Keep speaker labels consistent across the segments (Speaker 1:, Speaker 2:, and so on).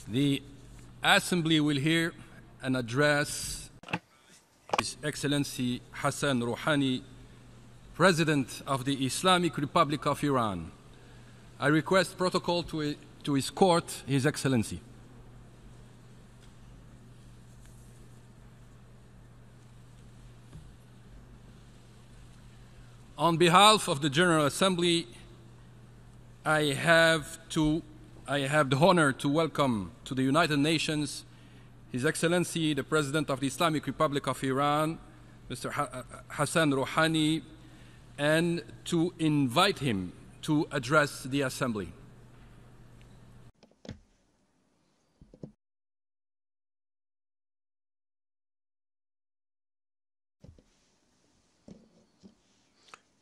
Speaker 1: The Assembly will hear an address His Excellency Hassan Rouhani, President of the Islamic Republic of Iran. I request protocol to escort His Excellency. On behalf of the General Assembly, I have the honor to welcome to the United Nations His Excellency, the President of the Islamic Republic of Iran, Mr. Hassan Rouhani, and to invite him to address the Assembly.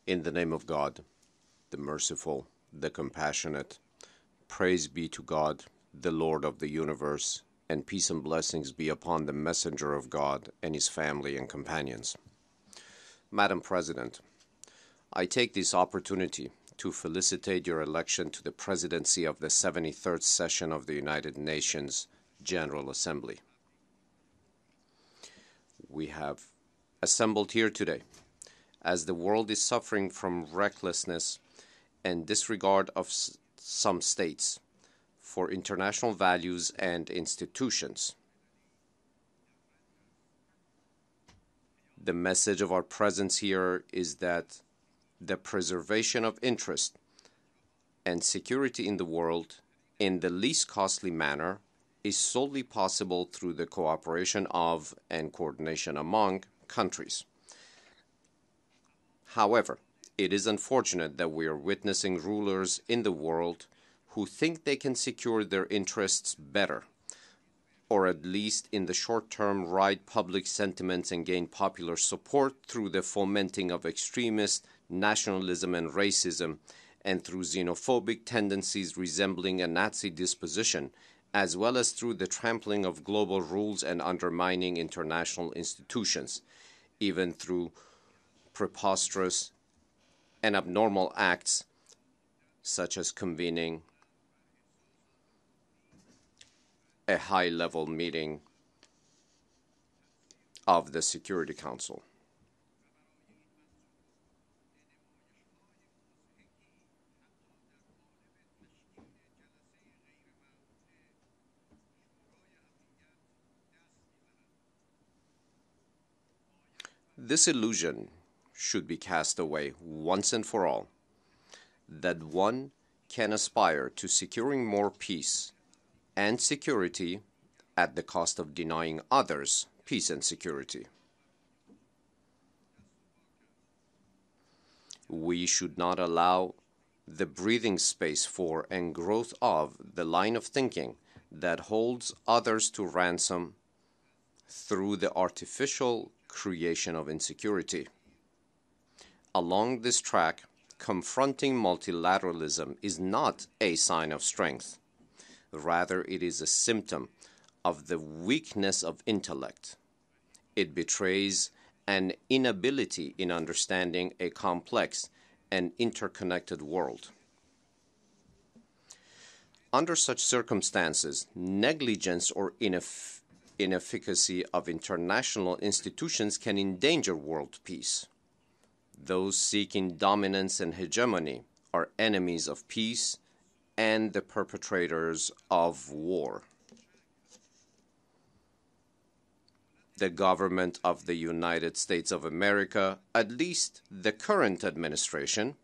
Speaker 2: In the name of God, the merciful, the compassionate, praise be to God, the Lord of the universe, and peace and blessings be upon the messenger of God and his family and companions. Madam President, I take this opportunity to felicitate your election to the presidency of the 73rd session of the United Nations General Assembly. We have assembled here today as the world is suffering from recklessness and disregard of some states for international values and institutions. The message of our presence here is that the preservation of interest and security in the world in the least costly manner is solely possible through the cooperation of and coordination among countries. However, it is unfortunate that we are witnessing rulers in the world who think they can secure their interests better, or at least in the short term ride public sentiments and gain popular support through the fomenting of extremist nationalism and racism, and through xenophobic tendencies resembling a Nazi disposition, as well as through the trampling of global rules and undermining international institutions, even through preposterous and abnormal acts such as convening a high-level meeting of the Security Council. This illusion should be cast away once and for all, that one can aspire to securing more peace and security at the cost of denying others peace and security. We should not allow the breathing space for and growth of the line of thinking that holds others to ransom through the artificial creation of insecurity. Along this track, confronting multilateralism is not a sign of strength. Rather, it is a symptom of the weakness of intellect. It betrays an inability in understanding a complex and interconnected world. Under such circumstances, negligence or inefficacy of international institutions can endanger world peace. Those seeking dominance and hegemony are enemies of peace and the perpetrators of war. The government of the United States of America, at least the current administration,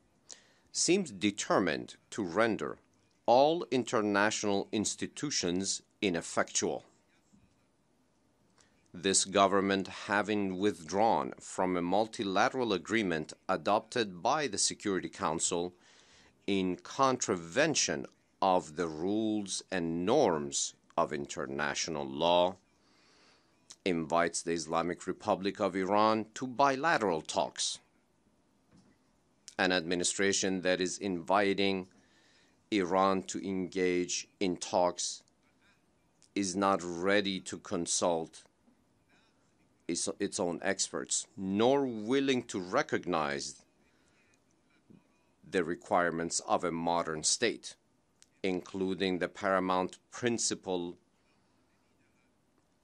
Speaker 2: seems determined to render all international institutions ineffectual. This government, having withdrawn from a multilateral agreement adopted by the Security Council in contravention of the rules and norms of international law, invites the Islamic Republic of Iran to bilateral talks. An administration that is inviting Iran to engage in talks is not ready to consult its own experts, nor willing to recognize the requirements of a modern state, including the paramount principle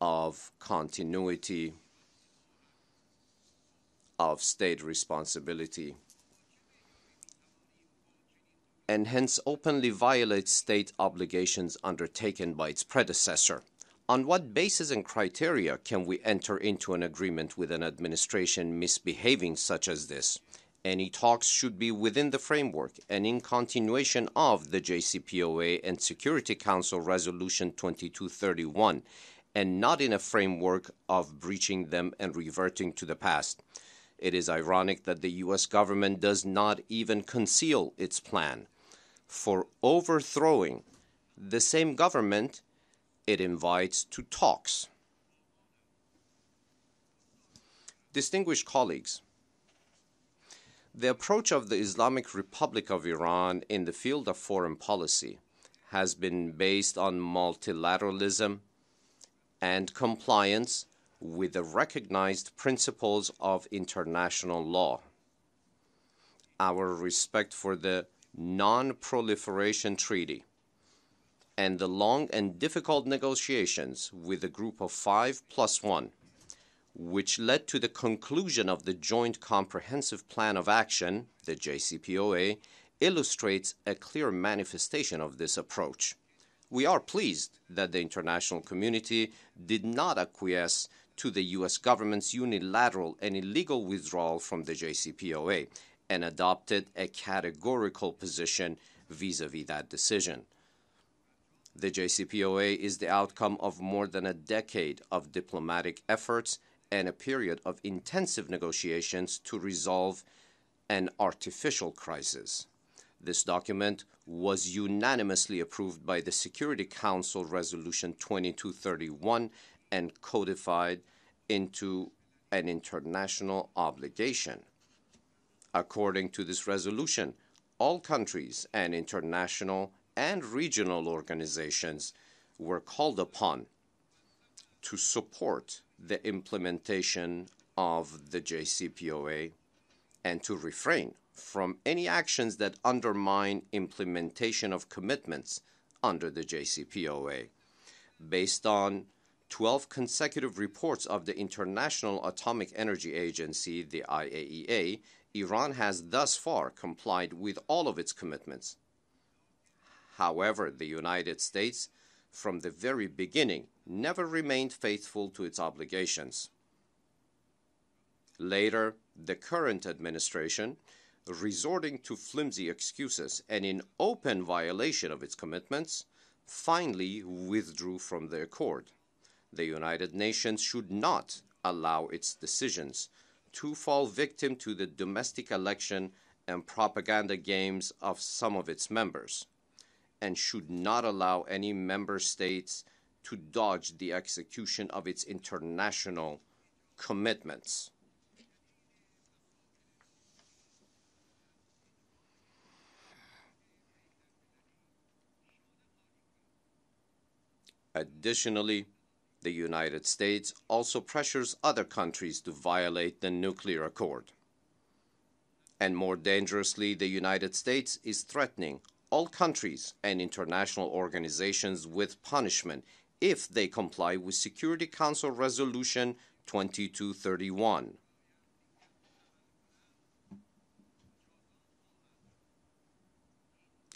Speaker 2: of continuity of state responsibility, and hence openly violates state obligations undertaken by its predecessor. On what basis and criteria can we enter into an agreement with an administration misbehaving such as this? Any talks should be within the framework and in continuation of the JCPOA and Security Council Resolution 2231, and not in a framework of breaching them and reverting to the past. It is ironic that the U.S. government does not even conceal its plan for overthrowing the same government it invites to talks. Distinguished colleagues, the approach of the Islamic Republic of Iran in the field of foreign policy has been based on multilateralism and compliance with the recognized principles of international law. Our respect for the Non-Proliferation Treaty and the long and difficult negotiations with the Group of 5+1, which led to the conclusion of the Joint Comprehensive Plan of Action, the JCPOA, illustrates a clear manifestation of this approach. We are pleased that the international community did not acquiesce to the U.S. government's unilateral and illegal withdrawal from the JCPOA and adopted a categorical position vis-à-vis that decision. The JCPOA is the outcome of more than a decade of diplomatic efforts and a period of intensive negotiations to resolve an artificial crisis. This document was unanimously approved by the Security Council Resolution 2231 and codified into an international obligation. According to this resolution, all countries and international and regional organizations were called upon to support the implementation of the JCPOA and to refrain from any actions that undermine implementation of commitments under the JCPOA. Based on 12 consecutive reports of the International Atomic Energy Agency, the IAEA, Iran has thus far complied with all of its commitments. However, the United States, from the very beginning, never remained faithful to its obligations. Later, the current administration, resorting to flimsy excuses and in open violation of its commitments, finally withdrew from the accord. The United Nations should not allow its decisions to fall victim to the domestic election and propaganda games of some of its members, and should not allow any member states to dodge the execution of its international commitments. Additionally, the United States also pressures other countries to violate the nuclear accord. And more dangerously, the United States is threatening all countries and international organizations with punishment if they comply with Security Council Resolution 2231.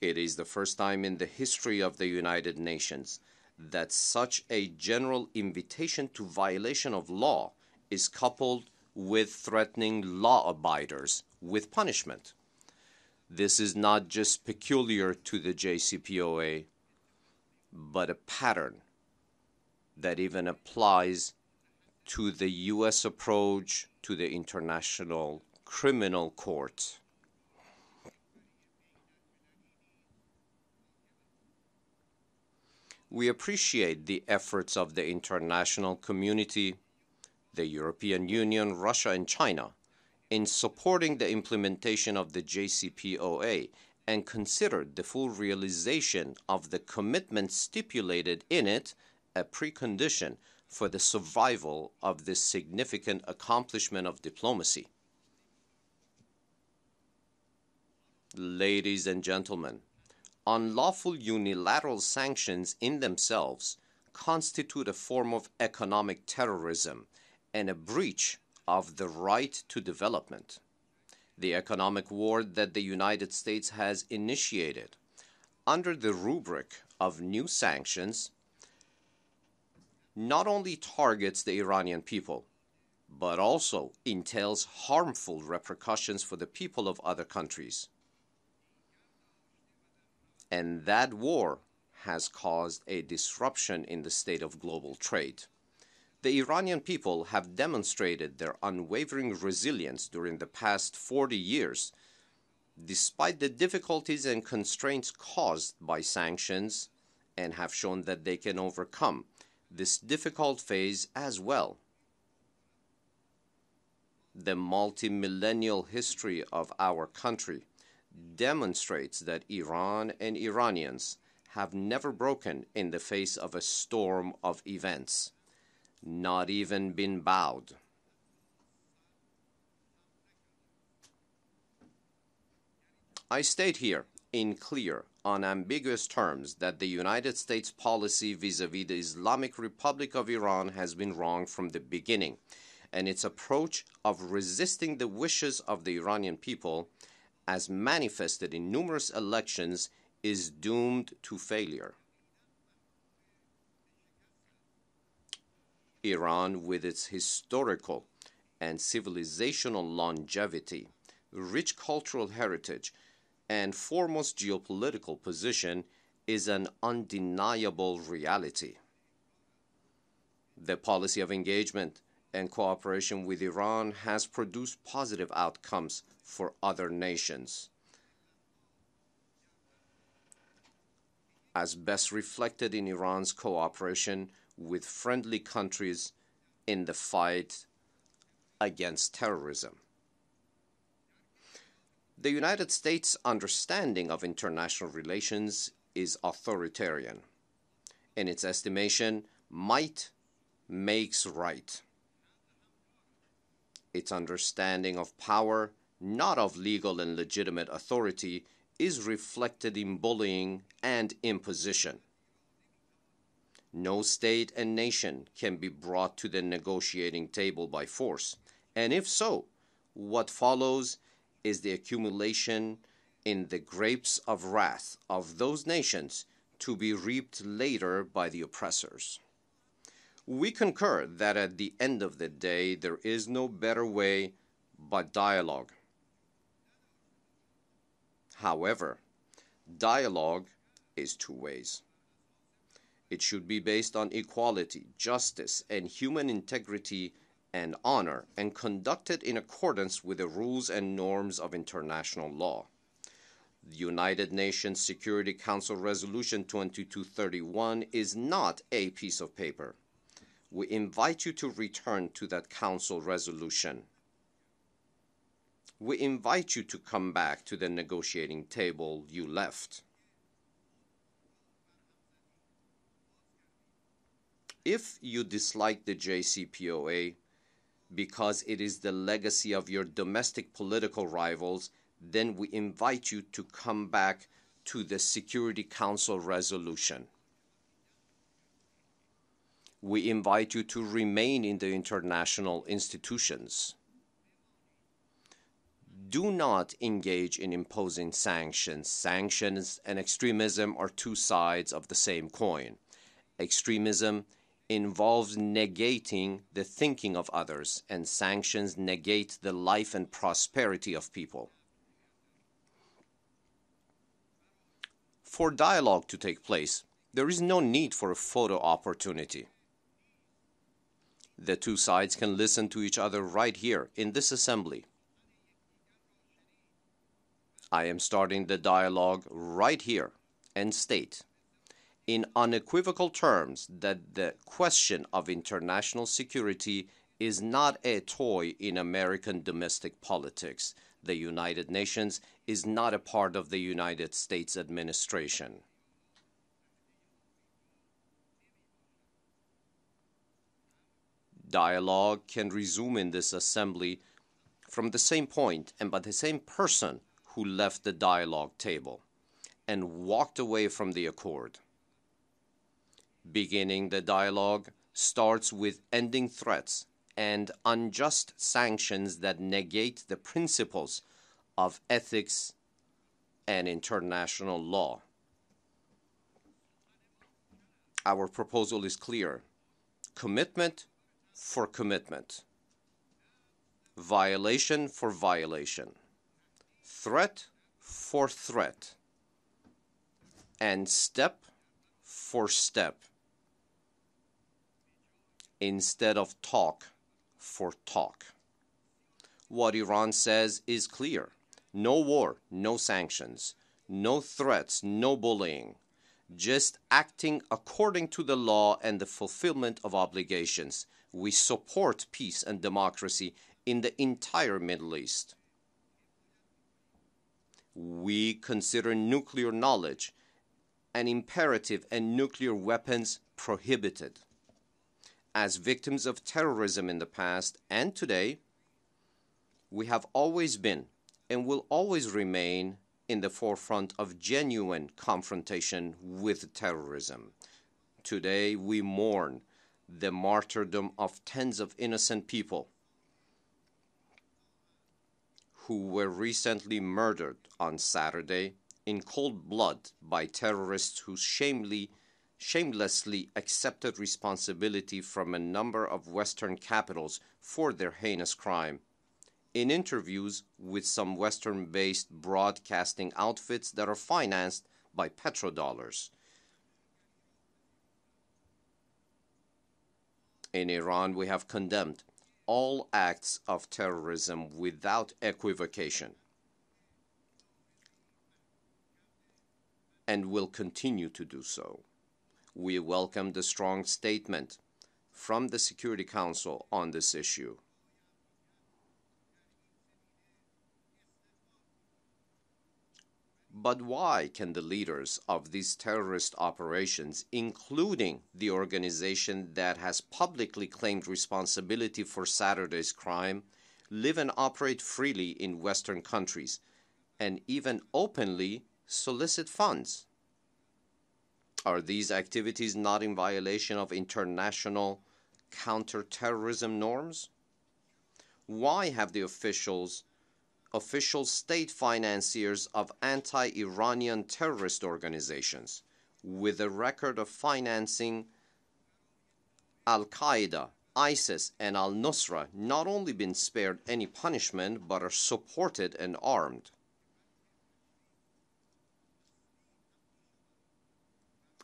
Speaker 2: It is the first time in the history of the United Nations that such a general invitation to violation of law is coupled with threatening law abiders with punishment. This is not just peculiar to the JCPOA, but a pattern that even applies to the U.S. approach to the International Criminal Court. We appreciate the efforts of the international community, the European Union, Russia, and China in supporting the implementation of the JCPOA and consider the full realization of the commitments stipulated in it a precondition for the survival of this significant accomplishment of diplomacy. Ladies and gentlemen, unlawful unilateral sanctions in themselves constitute a form of economic terrorism and a breach of the right to development. The economic war that the United States has initiated under the rubric of new sanctions not only targets the Iranian people, but also entails harmful repercussions for the people of other countries. And that war has caused a disruption in the state of global trade. The Iranian people have demonstrated their unwavering resilience during the past 40 years, despite the difficulties and constraints caused by sanctions, and have shown that they can overcome this difficult phase as well. The multi-millennial history of our country demonstrates that Iran and Iranians have never broken in the face of a storm of events, not even been bowed. I state here in clear, unambiguous terms that the United States policy vis-à-vis the Islamic Republic of Iran has been wrong from the beginning, and its approach of resisting the wishes of the Iranian people, as manifested in numerous elections, is doomed to failure. Iran, with its historical and civilizational longevity, rich cultural heritage, and foremost geopolitical position, is an undeniable reality. The policy of engagement and cooperation with Iran has produced positive outcomes for other nations, as best reflected in Iran's cooperation with friendly countries in the fight against terrorism. The United States' understanding of international relations is authoritarian. In its estimation, might makes right. Its understanding of power, not of legal and legitimate authority, is reflected in bullying and imposition. No state and nation can be brought to the negotiating table by force, and if so, what follows is the accumulation in the grapes of wrath of those nations to be reaped later by the oppressors. We concur that at the end of the day there is no better way but dialogue. However, dialogue is two ways. It should be based on equality, justice, and human integrity and honor, and conducted in accordance with the rules and norms of international law. The United Nations Security Council Resolution 2231 is not a piece of paper. We invite you to return to that council resolution. We invite you to come back to the negotiating table you left. If you dislike the JCPOA because it is the legacy of your domestic political rivals, then we invite you to come back to the Security Council resolution. We invite you to remain in the international institutions. Do not engage in imposing sanctions. Sanctions and extremism are two sides of the same coin. Extremism involves negating the thinking of others, and sanctions negate the life and prosperity of people. For dialogue to take place, there is no need for a photo opportunity. The two sides can listen to each other right here in this assembly. I am starting the dialogue right here and state in unequivocal terms that the question of international security is not a toy in American domestic politics. The United Nations is not a part of the United States administration. Dialogue can resume in this assembly from the same point and by the same person who left the dialogue table and walked away from the accord. Beginning the dialogue starts with ending threats and unjust sanctions that negate the principles of ethics and international law. Our proposal is clear: commitment for commitment, violation for violation, threat for threat, and step for step, instead of talk for talk. What Iran says is clear: no war, no sanctions, no threats, no bullying, just acting according to the law and the fulfillment of obligations. We support peace and democracy in the entire Middle East. We consider nuclear knowledge an imperative and nuclear weapons prohibited. As victims of terrorism in the past and today, we have always been and will always remain in the forefront of genuine confrontation with terrorism. Today, we mourn the martyrdom of tens of innocent people who were recently murdered on Saturday in cold blood by terrorists who shamelessly accepted responsibility from a number of Western capitals for their heinous crime. In interviews with some Western-based broadcasting outfits that are financed by petrodollars. In Iran, we have condemned all acts of terrorism without equivocation and will continue to do so. We welcome the strong statement from the Security Council on this issue. But why can the leaders of these terrorist operations, including the organization that has publicly claimed responsibility for Saturday's crime, live and operate freely in Western countries and even openly solicit funds? Are these activities not in violation of international counterterrorism norms? Why have the official state financiers of anti-Iranian terrorist organizations with a record of financing Al-Qaeda, ISIS, and Al-Nusra not only been spared any punishment but are supported and armed?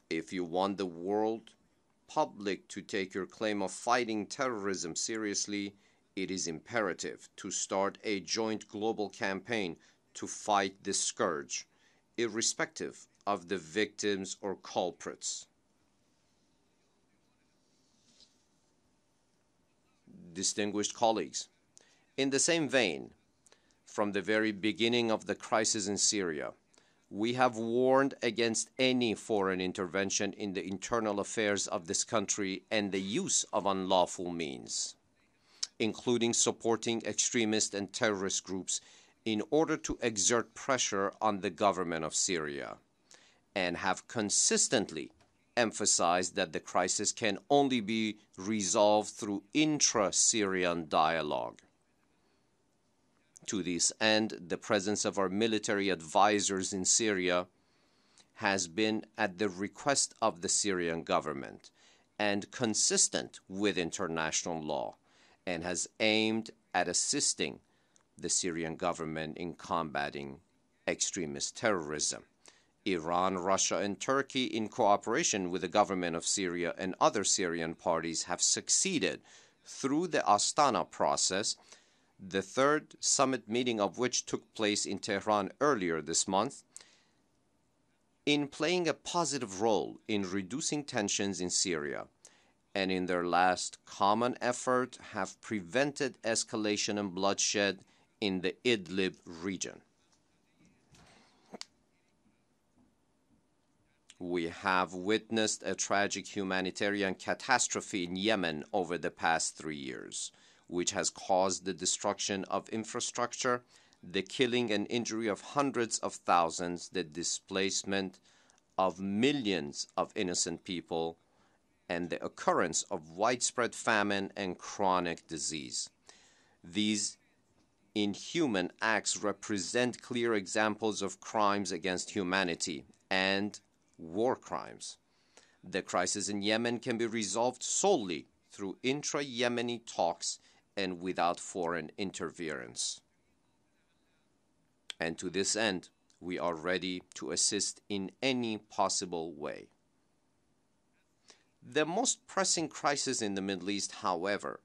Speaker 2: If you want the world public to take your claim of fighting terrorism seriously, it is imperative to start a joint global campaign to fight this scourge, irrespective of the victims or culprits. Distinguished colleagues, in the same vein, from the very beginning of the crisis in Syria, we have warned against any foreign intervention in the internal affairs of this country and the use of unlawful means, including supporting extremist and terrorist groups in order to exert pressure on the government of Syria, and have consistently emphasized that the crisis can only be resolved through intra-Syrian dialogue. To this end, the presence of our military advisors in Syria has been at the request of the Syrian government and consistent with international law, and has aimed at assisting the Syrian government in combating extremist terrorism. Iran, Russia, and Turkey, in cooperation with the government of Syria and other Syrian parties, have succeeded through the Astana process, the third summit meeting of which took place in Tehran earlier this month, in playing a positive role in reducing tensions in Syria, and in their last common effort have prevented escalation and bloodshed in the Idlib region. We have witnessed a tragic humanitarian catastrophe in Yemen over the past 3 years, which has caused the destruction of infrastructure, the killing and injury of hundreds of thousands, the displacement of millions of innocent people, and the occurrence of widespread famine and chronic disease. These inhuman acts represent clear examples of crimes against humanity and war crimes. The crisis in Yemen can be resolved solely through intra-Yemeni talks and without foreign interference. And to this end, we are ready to assist in any possible way. The most pressing crisis in the Middle East, however,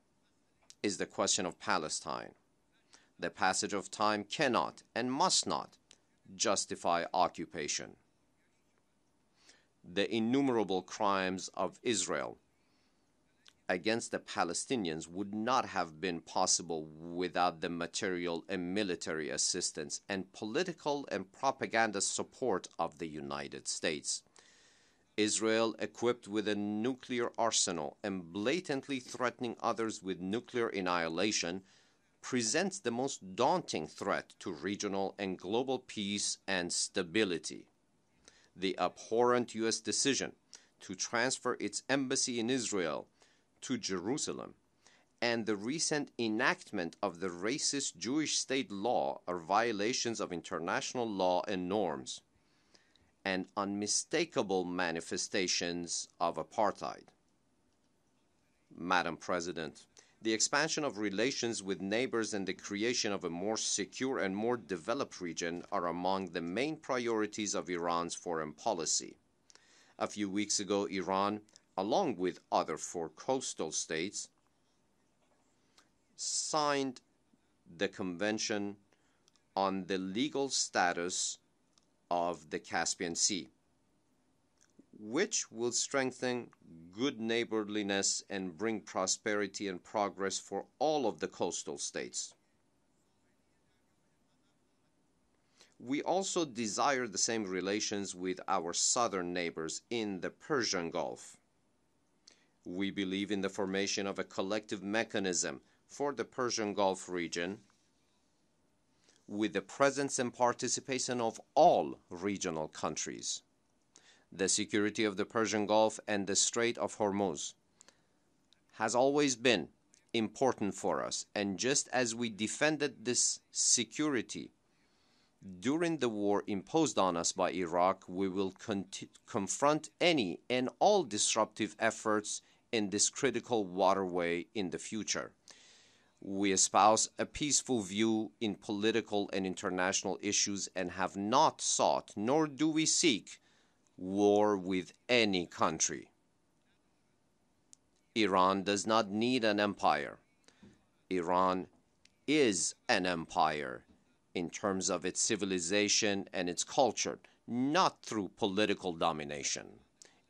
Speaker 2: is the question of Palestine. The passage of time cannot and must not justify occupation. The innumerable crimes of Israel against the Palestinians would not have been possible without the material and military assistance and political and propaganda support of the United States. Israel, equipped with a nuclear arsenal and blatantly threatening others with nuclear annihilation, presents the most daunting threat to regional and global peace and stability. The abhorrent U.S. decision to transfer its embassy in Israel to Jerusalem and the recent enactment of the racist Jewish state law are violations of international law and norms and unmistakable manifestations of apartheid. Madam President, the expansion of relations with neighbors and the creation of a more secure and more developed region are among the main priorities of Iran's foreign policy. A few weeks ago, Iran, along with other 4 coastal states, signed the Convention on the Legal Status of the Caspian Sea, which will strengthen good neighborliness and bring prosperity and progress for all of the coastal states. We also desire the same relations with our southern neighbors in the Persian Gulf. We believe in the formation of a collective mechanism for the Persian Gulf region with the presence and participation of all regional countries. The security of the Persian Gulf and the Strait of Hormuz has always been important for us, and just as we defended this security during the war imposed on us by Iraq, we will confront any and all disruptive efforts in this critical waterway in the future. We espouse a peaceful view in political and international issues and have not sought, nor do we seek, war with any country. Iran does not need an empire. Iran is an empire in terms of its civilization and its culture, not through political domination.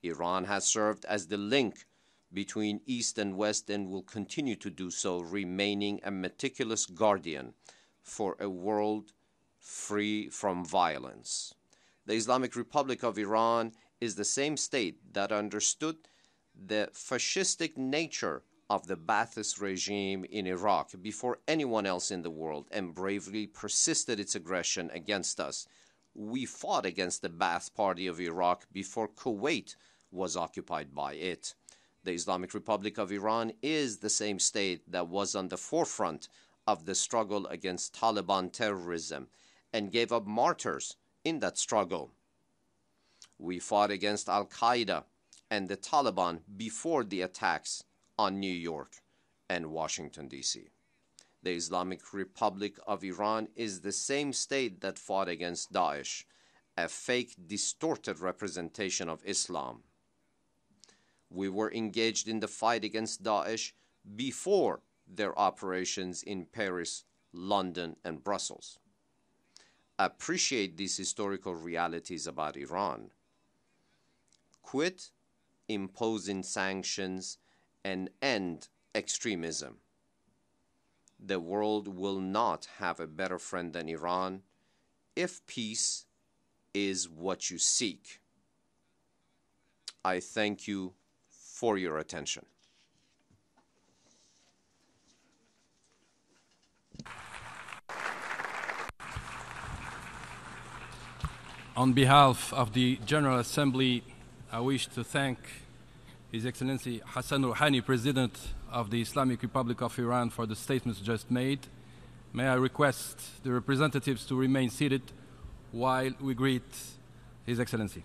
Speaker 2: Iran has served as the link between East and West and will continue to do so, remaining a meticulous guardian for a world free from violence. The Islamic Republic of Iran is the same state that understood the fascistic nature of the Ba'athist regime in Iraq before anyone else in the world and bravely persisted its aggression against us. We fought against the Ba'ath Party of Iraq before Kuwait was occupied by it. The Islamic Republic of Iran is the same state that was on the forefront of the struggle against Taliban terrorism and gave up martyrs in that struggle. We fought against Al-Qaeda and the Taliban before the attacks on New York and Washington, D.C. The Islamic Republic of Iran is the same state that fought against Daesh, a fake, distorted representation of Islam. We were engaged in the fight against Daesh before their operations in Paris, London, and Brussels. Appreciate these historical realities about Iran. Quit imposing sanctions and end extremism. The world will not have a better friend than Iran if peace is what you seek. I thank you for your attention.
Speaker 1: On behalf of the General Assembly, I wish to thank His Excellency Hassan Rouhani, President of the Islamic Republic of Iran, for the statements just made. May I request the representatives to remain seated while we greet His Excellency.